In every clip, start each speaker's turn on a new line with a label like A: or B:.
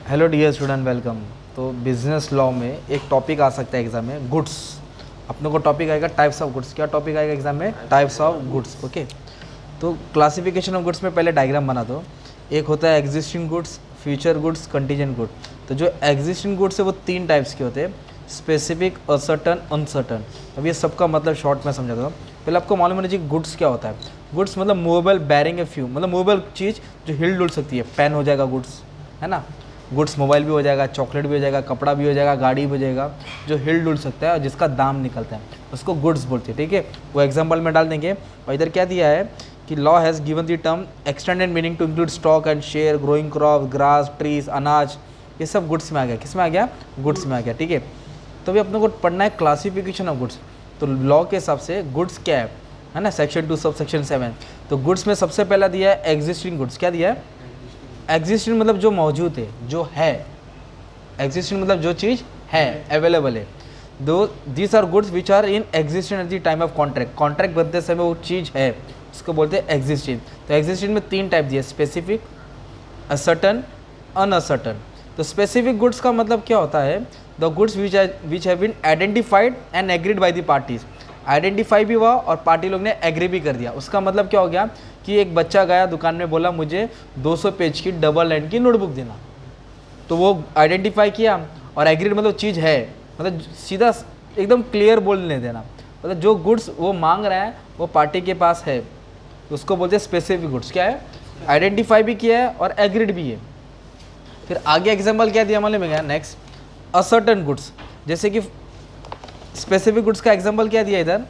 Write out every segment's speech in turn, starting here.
A: Hello dear student, welcome. तो business law में एक टॉपिक आ सकता है एग्जाम में, गुड्स। अपने को टॉपिक आएगा टाइप्स ऑफ गुड्स। क्या टॉपिक आएगा एग्जाम में? Types of goods. ओके, तो क्लासिफिकेशन ऑफ गुड्स में पहले डायग्राम बना दो। एक होता है existing goods, future goods, contingent good. तो जो एग्जिस्टिंग गुड्स है वो तीन टाइप्स के होते हैं, स्पेसिफिक, असर्टन, अनसर्टन। अब ये सबका मतलब शॉर्ट में समझा दो। पहले आपको मालूम होना चाहिए गुड्स क्या होता है। गुड्स मतलब मूवेबल, बैरिंग ए फ्यू, मतलब मूवेबल चीज़ जो हिल डुल सकती है। पेन हो जाएगा गुड्स, है ना। गुड्स मोबाइल भी हो जाएगा, चॉकलेट भी हो जाएगा, कपड़ा भी हो जाएगा, गाड़ी भी हो जाएगा, जो हिल डुल सकता है और जिसका दाम निकलता है उसको गुड्स बोलते हैं। ठीक है, वो एग्जांपल में डाल देंगे। और इधर क्या दिया है कि law has given the term extended meaning to include stock and share, growing crop, grass, trees, अनाज। ये सब गुड्स में आ गया। किस में आ गया? गुड्स में आ गया। ठीक है, तो अभी अपने को पढ़ना है क्लासिफिकेशन ऑफ गुड्स। तो लॉ के हिसाब से गुड्स क्या है ना, सेक्शन 2 सब सेक्शन 7। तो गुड्स में सबसे पहला दिया है एग्जिस्टिंग गुड्स। क्या दिया है? एग्जिस्टिंग मतलब जो मौजूद है, जो है। एग्जिस्टिंग मतलब जो चीज़ है, अवेलेबल है। दो these are goods which are in existing at the time of contract. Contract बनते समय वो चीज़ है, उसको बोलते हैं एग्जिस्टिंग। तो एग्जिस्टिंग में तीन टाइप दिए, स्पेसिफिक, असर्टन, अनअसर्टन। तो स्पेसिफिक गुड्स का मतलब क्या होता है? The goods which have been identified and agreed by the parties. Identify भी हुआ और पार्टी लोग ने एग्री भी कर दिया। उसका मतलब क्या हो गया कि एक बच्चा गया दुकान में, बोला मुझे 200 पेज की डबल लाइन की नोटबुक देना। तो वो आइडेंटिफाई किया और एग्रीड मतलब चीज़ है, मतलब सीधा एकदम क्लियर बोलने देना। मतलब जो गुड्स वो मांग रहा है वो पार्टी के पास है, उसको बोलते हैं स्पेसिफिक गुड्स। क्या है? आइडेंटिफाई भी किया है और एग्रीड भी है। फिर आगे एग्जाम्पल क्या दिया मालूम है? Next, ascertained goods. जैसे कि स्पेसिफिक गुड्स का एग्जांपल क्या दिया इधर?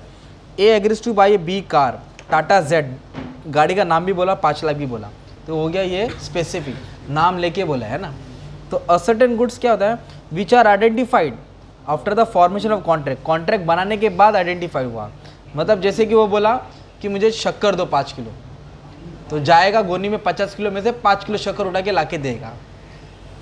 A: A agrees to buy A B car, Tata Z. गाड़ी का नाम भी बोला, 5 लाख भी बोला, तो हो गया ये स्पेसिफिक, नाम लेके बोला है ना। तो असर्टेन गुड्स क्या होता है? Which are identified after the formation of contract. Contract बनाने के बाद आइडेंटिफाई हुआ। मतलब जैसे कि वो बोला कि मुझे शक्कर दो 5 किलो, तो जाएगा गोनी में 50 किलो में से 5 किलो शक्कर उठा के ला के देगा।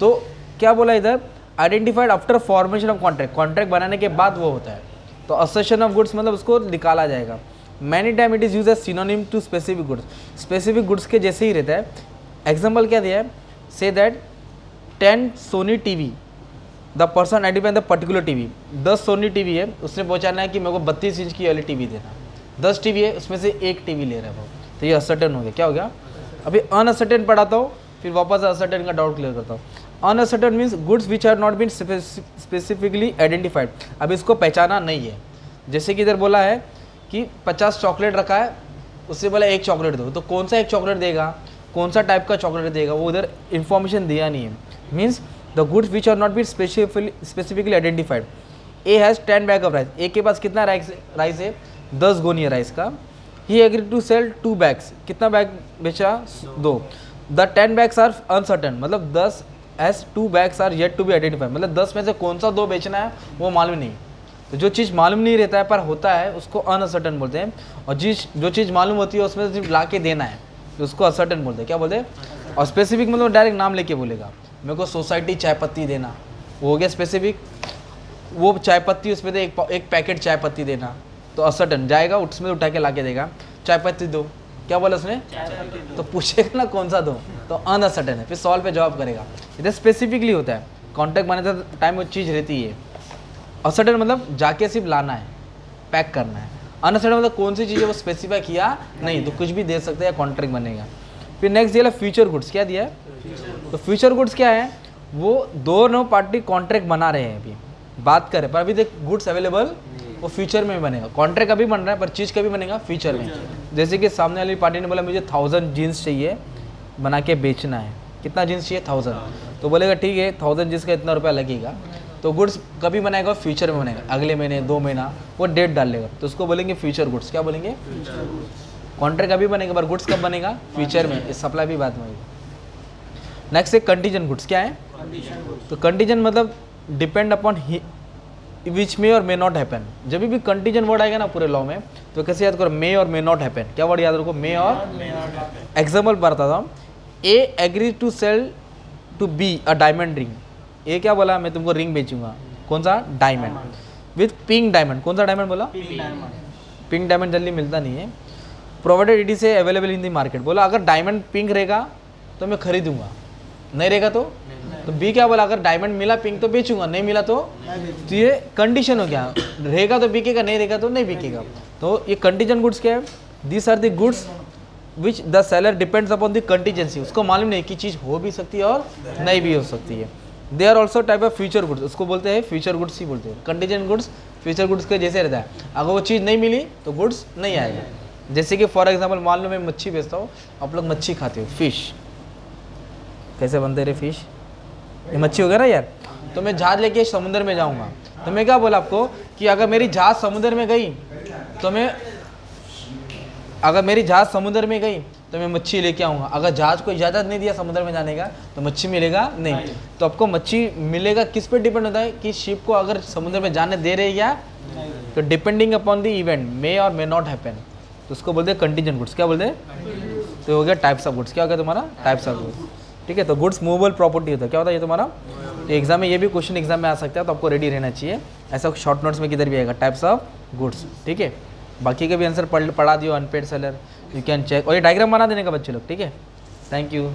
A: तो क्या बोला इधर? Identified after formation of contract. Contract बनाने के बाद वो होता है। तो असर्शन ऑफ गुड्स मतलब उसको निकाला जाएगा। Many time it is use as synonym to specific goods. Specific goods के जैसे ही रहता है। एग्जाम्पल क्या दिया है? Say that 10 Sony TV, the person identify the particular TV. 10 Sony TV है, उसने पहुँचाना है कि मेरे को 32 इंच की वाली टीवी देना। 10 टीवी है, उसमें से एक टीवी ले रहा है वो। तो ये असर्टेन हो गया। क्या हो गया? अभी अनअसर्टेन पढ़ाता हूँ, फिर वापस असर्टेन का डाउट क्लियर करता हूँ। Unascertain means goods which are not been specifically identified. अब इसको पहचाना नहीं है। जैसे कि इधर बोला है कि 50 चॉकलेट रखा है, उससे बोला एक चॉकलेट दो, तो कौन सा एक चॉकलेट देगा, कौन सा टाइप का चॉकलेट देगा, वो उधर इन्फॉर्मेशन दिया नहीं है। Means the goods which are not been specifically identified. A has 10 bag of rice. A के पास कितना राइस है? 10 गोनी है राइस का। He agree to sell 2 bags. कितना बैग बेचा? 2। द 10 बैग्स आर अनसर्टन, मतलब 10 as 2 bags are yet to be identified. मतलब 10 में से कौन सा 2 बेचना है वो मालूम नहीं। तो जो चीज़ मालूम नहीं रहता है पर होता है उसको अनअसर्टन बोलते हैं। और जो चीज़ मालूम होती है उसमें सिर्फ ला के देना है तो उसको असर्टन बोलते हैं। क्या बोलते हैं? और स्पेसिफिक मतलब डायरेक्ट नाम लेके बोलेगा, मेरे को सोसाइटी चाय पत्ती देना, वो हो गया स्पेसिफिक। वो चाय पत्ती, उसमें से एक पैकेट चाय पत्ती देना, तो असर्टन जाएगा उसमें उठा के ला के देगा, चाय पत्ती दो। क्या बोला उसने? तो पूछेगा ना कौन सा दो, तो अनअसर्टेन है, फिर सॉल्व पे जवाब करेगा। इधर स्पेसिफिकली होता है, कॉन्टैक्ट बनाते टाइम वो चीज़ रहती है। असर्टेन मतलब जाके सिर्फ लाना है, पैक करना है। अनअसर्टेन मतलब कौन सी चीज़ है वो स्पेसिफाई किया नहीं, तो कुछ भी दे सकते हैं, कॉन्ट्रैक्ट बनेगा। फिर नेक्स्ट दिया फ्यूचर गुड्स। क्या दिया है? तो फ्यूचर गुड्स क्या है? वो दोनों पार्टी कॉन्ट्रैक्ट बना रहे हैं, अभी बात करें, पर अभी देख गुड्स अवेलेबल, वो फ्यूचर में बनेगा। कॉन्ट्रैक्ट अभी बन रहा है पर चीज़ कभी बनेगा? फ्यूचर में। जैसे कि सामने वाली पार्टी ने बोला मुझे 1000 जीन्स चाहिए बना के बेचना है। कितना जीन्स चाहिए? 1000। तो बोलेगा ठीक है 1000 जीन्स का इतना रुपया लगेगा। तो गुड्स कभी बनाएगा? फ्यूचर में बनेगा, अगले महीने, 2 महीना, वो डेट डाल लेगा, तो उसको बोलेंगे फ्यूचर गुड्स। क्या बोलेंगे? कॉन्ट्रैक्ट अभी बनेगा पर गुड्स कब बनेगा? फ्यूचर में। इस सप्लाई भी बाद में होगी। नेक्स्ट है कंटीजेंट गुड्स। क्या है? तो कंटीजेंट मतलब depend upon which may or may not happen. जब भी कंटीजेंट वर्ड आएगा ना पूरे लॉ में, तो कैसे याद करो? May or may not happen. क्या वर्ड याद रखो? May or. एग्जाम्पल बताता हूँ। A agree to sell to B a diamond ring. A क्या बोला? मैं तुमको रिंग बेचूंगा। कौन सा? Diamond, with pink diamond. कौन सा डायमंड बोला? पिंक डायमंड जल्दी मिलता नहीं है। Provided it is available in the market. बोला अगर डायमंड पिंक रहेगा तो मैं खरीदूंगा, नहीं रहेगा तो तो बी क्या बोला, अगर डायमंड मिला पिंक तो बेचूंगा, नहीं मिला तो ये कंडीशन हो गया, रहेगा तो बिकेगा, नहीं रहेगा तो नहीं बिकेगा। तो ये कंटीजेंट गुड्स क्या है, this are the goods which the seller depends upon the contingency, उसको मालूम नहीं कि चीज़ हो भी सकती है और नहीं भी हो सकती है। They are also type of future goods, उसको बोलते हैं फ्यूचर गुड्स ही बोलते हैं। कंटीजेंट गुड्स फ्यूचर गुड्स के जैसे रहता है, अगर वो चीज़ नहीं मिली तो गुड्स नहीं आएगा। जैसे कि फॉर एग्जाम्पल मान लो मैं मच्छी बेचता हूँ, आप लोग मच्छी खाते हो, फिश कैसे बनते रहे फिश, ये मच्छी हो गया ना यार। तो मैं जहाज लेके समुद्र में जाऊँगा, तो मैं क्या बोला आपको कि अगर मेरी जहाज समुद्र में गई तो मैं तो मैं मच्छी लेके आऊँगा। अगर जहाज को इजाज़त नहीं दिया समुद्र में जाने का तो मच्छी मिलेगा नहीं। तो आपको मच्छी मिलेगा किस पे डिपेंड होता है कि शिप को अगर समुद्र में जाने दे रहे या, तो depending upon the event may or may not happen, तो उसको बोलते हैं कंटीजेंट गुड्स। क्या बोलते हैं, तो हो गया टाइप्स ऑफ गुड्स। क्या हो गया तुम्हारा, टाइप्स ऑफ गुड्स, ठीक है। तो गुड्स मूवेबल प्रॉपर्टी होता है, क्या होता है ये तुम्हारा। तो एग्जाम में ये भी क्वेश्चन एग्जाम में आ सकता है, तो आपको रेडी रहना चाहिए। ऐसा शॉर्ट नोट्स में किधर भी आएगा टाइप्स ऑफ गुड्स, ठीक है। बाकी के भी आंसर पढ़ा दियो, unpaid seller you can check, और ये डायग्राम बना देने का बच्चे लोग, ठीक है। Thank you.